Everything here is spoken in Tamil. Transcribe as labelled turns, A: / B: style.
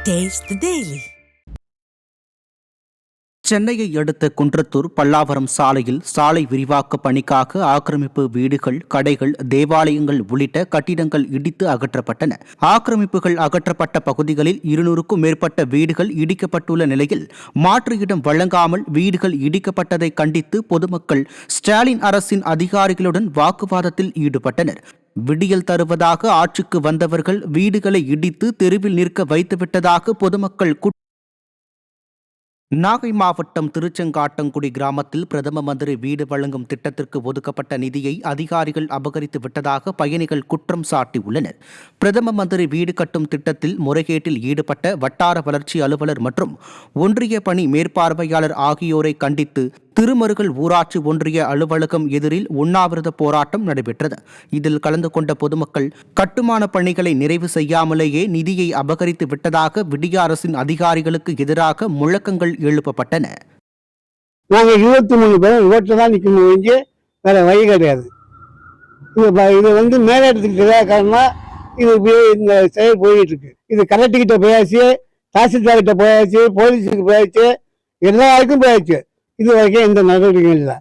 A: Taste the Daily.
B: சென்னையை அடுத்த குன்றத்தூர் பல்லாவரம் சாலையில் சாலை விரிவாக்க பணிக்காக ஆக்கிரமிப்பு வீடுகள், கடைகள், தேவாலயங்கள் உள்ளிட்ட கட்டிடங்கள் இடித்து அகற்றப்பட்டன. ஆக்கிரமிப்புகள் அகற்றப்பட்ட பகுதிகளில் 200க்கும் மேற்பட்ட வீடுகள் இடிக்கப்பட்டுள்ள நிலையில் மாற்று இடம் வழங்காமல் வீடுகள் இடிக்கப்பட்டதை கண்டித்து பொதுமக்கள் ஸ்டாலின் அரசின் அதிகாரிகளுடன் வாக்குவாதத்தில் ஈடுபட்டனர். விடியல் தருவதாக ஆட்சிக்கு வந்தவர்கள் வீடுகளை இடித்து தெருவில் நிற்க வைத்துவிட்டதாக பொதுமக்கள் நாகை மாவட்டம் திருச்செங்காட்டங்குடி கிராமத்தில் பிரதம மந்திரி வீடு வழங்கும் திட்டத்திற்கு ஒதுக்கப்பட்ட நிதியை அதிகாரிகள் அபகரித்து விட்டதாக பயணிகள் குற்றம் சாட்டியுள்ளனர். பிரதம மந்திரி வீடு கட்டும் திட்டத்தில் முறைகேட்டில் ஈடுபட்ட வட்டார வளர்ச்சி அலுவலர் மற்றும் ஒன்றிய பணி மேற்பார்வையாளர் ஆகியோரை கண்டித்து திருமருகல் ஊராட்சி ஒன்றிய அலுவலகம் எதிரில் உண்ணாவிரத போராட்டம் நடைபெற்றது. இதில் கலந்து கொண்ட பொதுமக்கள் கட்டுமான பணிகளை நிறைவு செய்யாமலேயே நிதியை அபகரித்து விட்டதாக விடிய அரசின் அதிகாரிகளுக்கு எதிராக முழக்கங்கள் எழுப்பப்பட்டன.
C: நாங்கள் 23 பேர் ரோட்டில் தான் நிற்கணும், இங்கே வேற வழி கிடையாது. இது மேலிடத்துக்கு தெரியாத காரணமாக இந்த செயல் போயிட்டு இருக்கு. இது கலெக்டர்கிட்ட போயாச்சு, தாசில்தார்கிட்ட போயாச்சு, போலீஸுக்கு போயாச்சு, எல்லாருக்கும் போயாச்சு. இது வரைக்கும் எந்த நடவடிக்கையும் இல்லை.